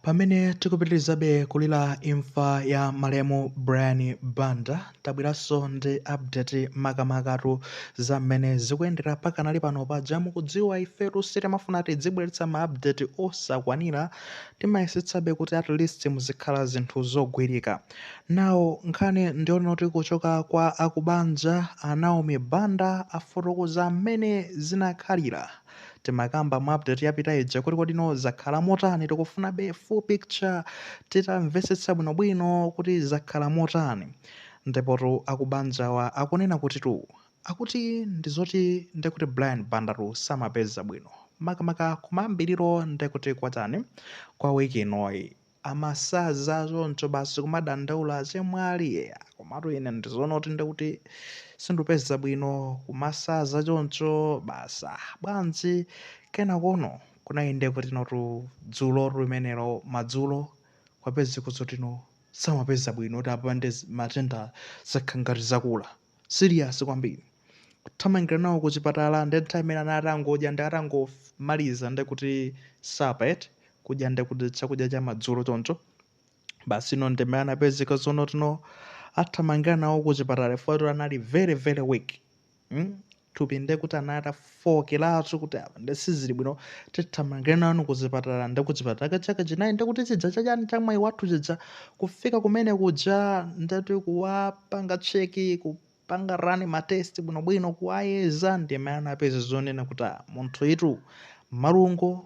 Pamene tikupitirizabe kulira imfa ya malemu Brian Banda, tabweranso ndi update makamakatu za mmene zikuyendera pakanali pano paja. Mukudziwa ifetu sitimafuna tizibweretsa ma update osakwanira, timayesetsabe kuti at least muzikhala zinthu zogwirika. Nawo nkhani ndionoti kuchoka kwa akubanja a Naomi Banda afotokoza mmene zinakhalira. Timakamba mu update yapita ija kuti kodino zakhala motani, tikufunabe full picture titamvetsetsa bwinobwino kuti zakhala motani. Ndipotu akubanjawa akunena akuti ndizoti ndekuti Brian Bandatu samapeza bwino makamaka kumayambiriro ndekuti kwatani kwa wiki inoyi amasaza zoncho basi kumadandaula chemwali komatu ine ndizoona kuti ndekuti sindupeza bwino kumasaza choncho basa bwanji kenakono kunayinde kuti notu dzulo limenelo madzulo kwapezi kuzotino samapeza bwino kuti apande matenda zakhangati zakula serious kwambiri kuthamangira nawo kuchipatala ndi nthawi imene anati angodya ndi atangomaliza ndekuti sapet kudya ndekuti chakudya cha madzulo choncho basi ino ndimene anapezeka zono tino athamangira nawo kuchipatala chifukwa anali very very weak. Thupi ndekuti anata fokelatu kuti apa ndesizili bwino tithamangira nawo kuchipatala ndekuchipatala chaka chinayi ndekuti chija chachani chamwayi wathu chija kufika kumene kuja ndati kuwapanga cheki kupanga rani matesti bwinobwino kuwayeza ndimene anapeza zonena kuti munthu itu malungo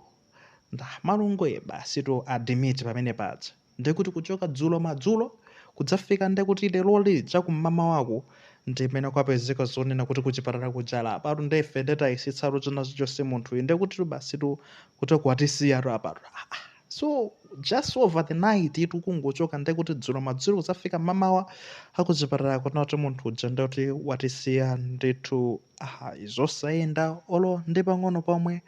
basi to admit pamene paja ndekuti kuchoka dzulo madzulo kudzafika ndekuti lero lija kum'mama wako ndimene kwapezeka zonena kuti kuchipatala kujala apatu ndefe ndetayisitsatu chinacho chonse munthu ndekuti basi kuti kuwatisiyatu apatu so just over the night itu kungochoka ndekuti dzulo madzulo kudzafika mamawa akuchipatala kunati munthu uja ndekuti watisiya ndithu izosayenda olo ndi pang'ono pomwe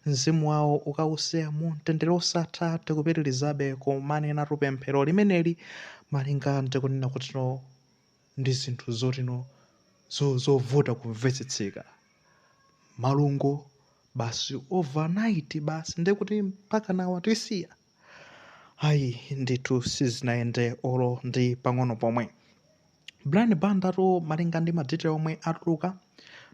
mzimu wawo ukausiya mu mtendere osatha tikupitirizabe kumanena pemphero limeneli malinga ndikunena kuti no ndi zinthu zotino zovuta kumvetsetseka malungo basi overnight basi ndekuti mpaka nawo tisiya ayi ndithu sizinayende olo ndi pang'ono pomwe. Brian Bandatu malinga ndi madetail omwe atuluka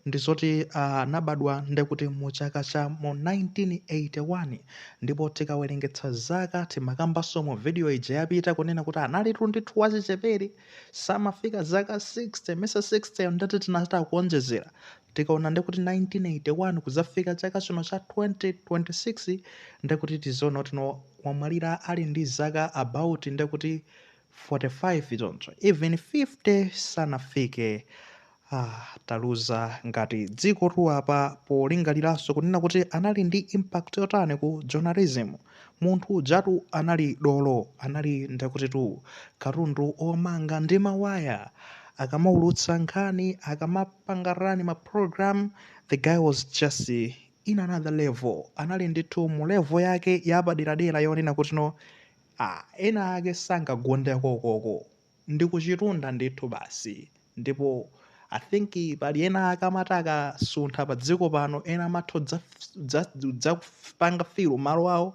ndizoti anabadwa ndekuti mu chaka cha mu 1981 ndipo tikawerengetsa zaka timakambanso mu video ija yapita kunena kuti analitu ndithu wachichepere samafika zaka 60 mesa 60 ndati tinata kuonjezera tikaona ndekuti 1981 kudzafika chaka chino cha 2026 ndekuti tizoona kuti wamwalira ali ndi zaka about ndekuti 45 choncho even 50 sanafike. Taluza ngati dziko tuwapa polingaliranso kunena kuti anali ndi impact yotani ku journalism. Munthu ujatu anali dolo, anali ndekuti katundu omanga ndi mawaya akamaulutsa nkhani akamapangarani ma program. The guy was just in another level, anali ndithu mu level yake yapaderadera yonena kuti ena ake sangagondeko koko ndi kuchitunda ndithu basi. Ndipo I think pali ena akamati akasuntha pa dziko pano ena amatho kupanga filu malo awo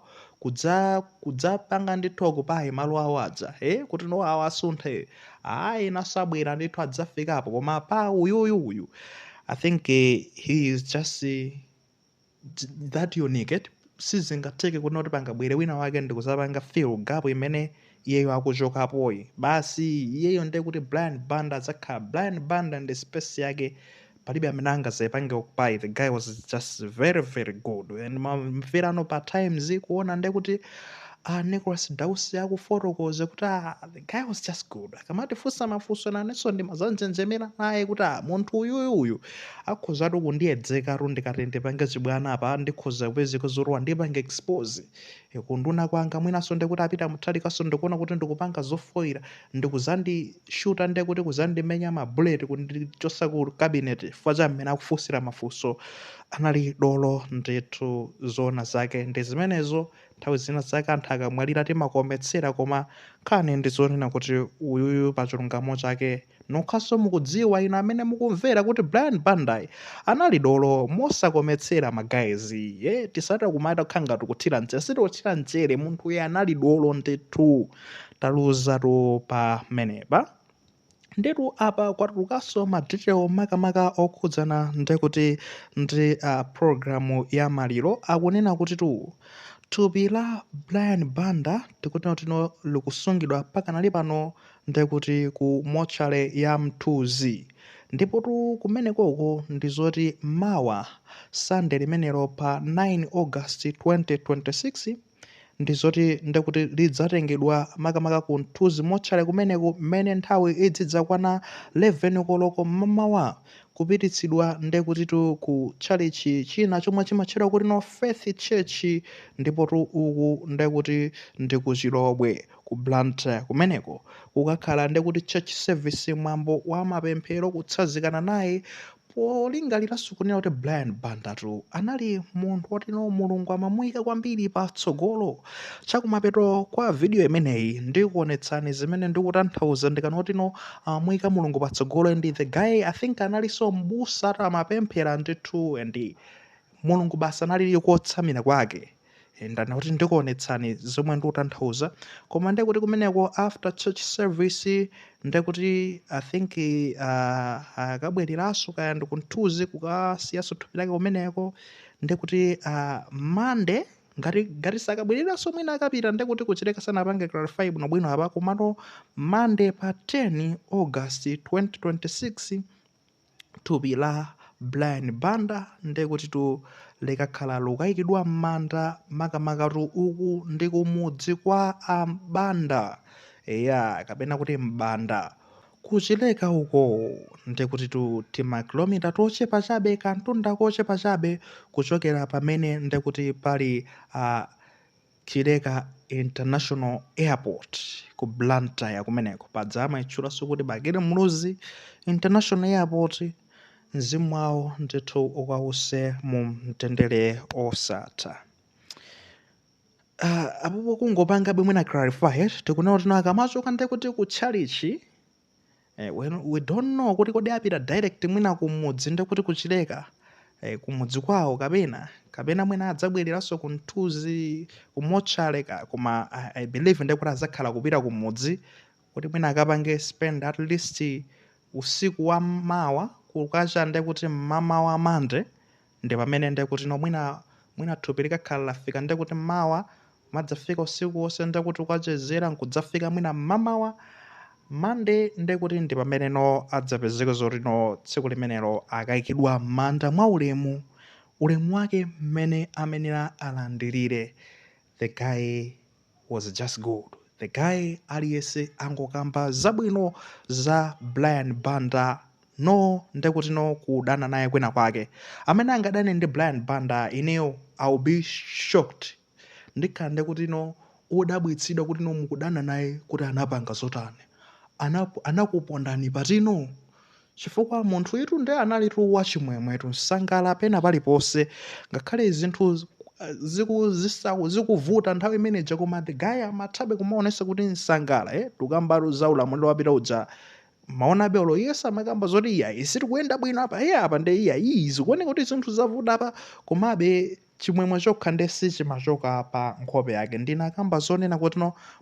kudzapanga ndithu akupayi malo awo adza kuti awo asunthe ena sabwera ndithu adzafikapo koma pa uyuyu I think he is just that unique. Sizingatheke kuti pangabwere wina wake ndikuzapanga filu gapo imene iyeyo akuchokapoyi basi iyeyo ndekuti Brian Banda adzakhala Brian Banda ndi space yake palibe amene angazayipange okupayi. The guy was just very very good and mamverano pa times kuona ndekuti Nicholas Dausi akufotokoze kuti the guy was just good. Akamati funsa mafunso nanenso ndimazanjenjemera naye kuti munthu uyuyu akhozatu kundiyedzeka ndikati ndipange chibwana apa ndikhoza kupezeka zorowa ndipange expose kunduna kwanga mwinaso ndekuti apita muthalikaso ndikuona kuti ndikupanga zofoira ndikuzandishuta ndekuti kuzandimenya mabullet kundichosa ku cabinet chifukwa cha mmene akufunsira mafunso. Anali dolo ndithu zona zake ndi zimenezo nthawi zina zake anthu akamwalira timakometsera, koma nkhani ndi zonena kuti uyuyu pa chilungamo chake nokhanso mukudziwa inu amene mukumvera kuti Brian Bandai anali dolo mosakometsera magayizi. Tisati kumata kukhala ngati kuthira mchere, sitikuthira mchere, munthu uyu anali dolo ndithu. Taluzatu pamenepa. Ndetu apa kwatulukanso madetail makamaka okhudzana ndekuti ndi programu ya maliro akunena kuti thupi la Brian Banda tikuti tino likusungidwa pakanali pano ndekuti ku mortuary ya Mthunzi, ndipo kumenekoko ndizoti mawa Sunday limenelo pa 9 August 2026 ndizoti ndekuti lidzatengedwa makamaka ku Mthunzi mortuary kumeneko, mmene nthawi idzidzakwana 11 koloko mmamawa kupititsidwa ndekuti ku chalichi china chomwe chimatchedwa kuti no Faith Church, ndipo uku ndekuti ndi ku Chilobwe ku Blantyre kumeneko kukakhala ndekuti church service, mwambo wa mapemphero kutsazikana naye polingaliranso kunena kuti Brian Banda anali munthu wotino Mulungu amamuyika kwambiri patsogolo. Chakumapeto kwa video imeneyi ndikuonetsani zimene ndikutanthauza ndikanotino amuyika Mulungu patsogolo, ndi the guy I think analinso m'busa amapemphera ndithu, and Mulungu basa analili kotsamira kwake. Ndana kuti ndikuonetsani zomwe ndikutanthauza, koma ndekuti kumeneko after church service ndekuti I think akabweriranso kaya ndi ku Mthunzi kukasiyanso thupi lake kumeneko, ndekuti Monday ngati sakabweriranso mwina akapita ndekuti kuchileka sanapange clarify bwinobwino apa, komano Monday pa 10 August 2026 thupi la Brian Banda ndekuti likakhala likayikidwa m'manda makamaka uku ndi kumudzi kwa Banda kapena kuti Mbanda kuchileka uko, ndekuti timakilomita tochepa chabe, kantunda kochepa chabe kuchokera pamene ndekuti pali Chileka International Airport ku Blantyre kumeneko padzama itchulanso kuti Bagere Mluzi International Airport. Mzimu wawo ndithu ukawuse mu mtendere osatha. Apopo kungopanga bwino clarify tikuona kuti akamachoka ndekuti ku chalichi we don't know kuti kodi apita direct mwina kumudzi ndekuti kuchileka kumudzi kwawo kapena mwina adzabwereranso ku Mthunzi ku mortuary, koma I believe ndekuti adzakhala kupita kumudzi kuti mwina akapange spend at least usiku wa mawa kukacha ndekuti mmamawa Monday, ndi pamene ndekuti mwina thupi likakhala lafika ndekuti mawa madzafika usiku wonse ndekuti ukachezera nkudzafika mwina mmamawa Monday, ndekuti ndi pamene adzapezeka zoti tsiku limenelo akayikidwa m'manda mwa ulemu wake mmene amenera alandirire. The guy was just good. The guy aliyese angokamba zabwino za Brian Banda ndekuti kudana naye kwena kwake. Amene angadane ndi Brian Banda ineyo I'll be shocked, ndikhala ndekuti odabwitsidwa kuti mukudana naye kuti anapanga zotani, anakupondani patino, chifukwa munthu itu ndi analitu wachimwemwe nsangala pena paliponse, ngakhale zinthu zikuvuta nthawi imeneja, koma the guy amathabe kumaonesa kuti nsangala tukambalo za ulamuliro wapita uja maonabe olo yesa amakamba zoti iya sitikuyenda bwino apa ndi iya zikuoneka kuti zinthu zavuta apa, komabe chimwemwe chokha ndi sichimachoka pa nkhope yake. Ndinakamba zonena kuti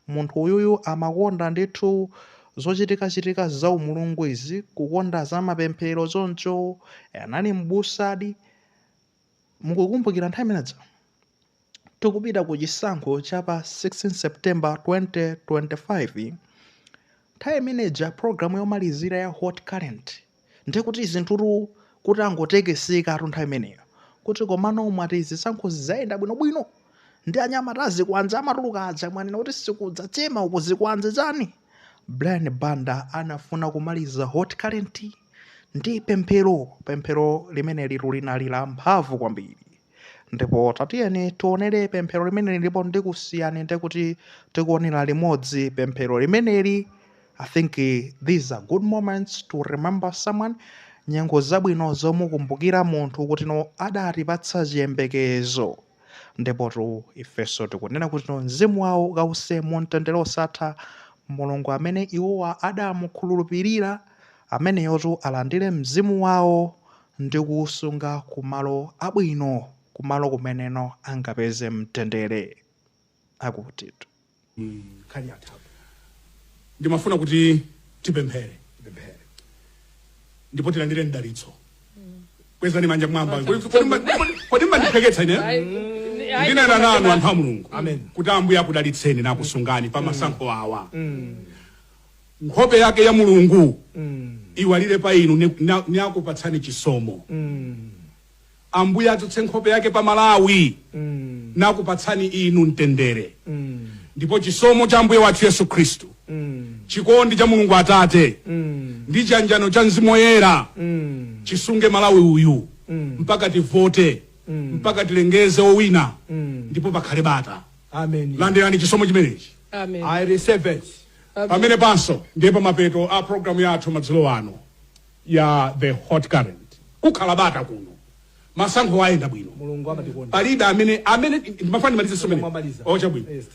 munthu uyuyu amakonda ndithu zochitika za umulungu izi, kukonda za mapemphero choncho, anali m'busadi. Mukukumbukira nthawi imeneja tikupita ku chisankho cha pa 16 September 2025, nthawi imeneja programu yomalizira ya Hot Current ndikuti zinthu kuti angotekeseka nthawi imeneyo kuti komano mwati zisankho zizayenda bwinobwino ndi anyamata azikwanza amatuluka aja mwanena kuti sikudzachema uko zikwanza chani. Brian Banda anafuna kumaliza Hot Current ndi pemphero limeneli linali la mphamvu kwambiri, ndipo tatiyeni tionere pemphero limeneli ndipo ndikusiyani ndikuti tikuonera limodzi pemphero limeneli. I think these are good moments to remember someone, nyengo zabwino zomukumbukira munthu kuti adatipatsa chiyembekezo. ndipotu ifenso tikunena kuti mzimu wawo ukause mumtendere osatha Mulungu amene iwowa adamukhulupirira, ameneyotu alandire mzimu wawo ndi kuwusunga kumalo abwino, kumalo kumeneno angapeze mtendere akutitu. Khani athabu. Ndimafuna kuti tipemphere. Ndipo tilandire mdalitso. Kweza ni manja mwamba. Kodi mandipeketsa ine? Ndinena nanu anthu a Mulungu. Amen. Kuti Ambuye akudalitseni na kusungani pa masankho awa. Nkhope yake ya Mulungu iwalire pa inu ni akupatsani chisomo. Ambuye atutse nkhope yake pa Malawi na akupatsani inu mtendere. Ndipo chisomo cha Ambuye wathu Yesu Khristu, chikondi cha Mulungu Atate, ndi chiyanjano cha Mzimu Woyera chisunge Malawi uyu mpaka tivote, mpaka tilengeze owina, ndipo pakhale bata. Amen. Landirani chisomo chimenechi. Amen. I receive it. Pamene panso ndiye pamapeto a programu yathu madzulo ano ya The Hot Current. Kukhala bata kuno. Masankho ayenda bwino. Mulungu amatikonda. Palibe amene ndimafani malize somene. Ocha bwino. Yes,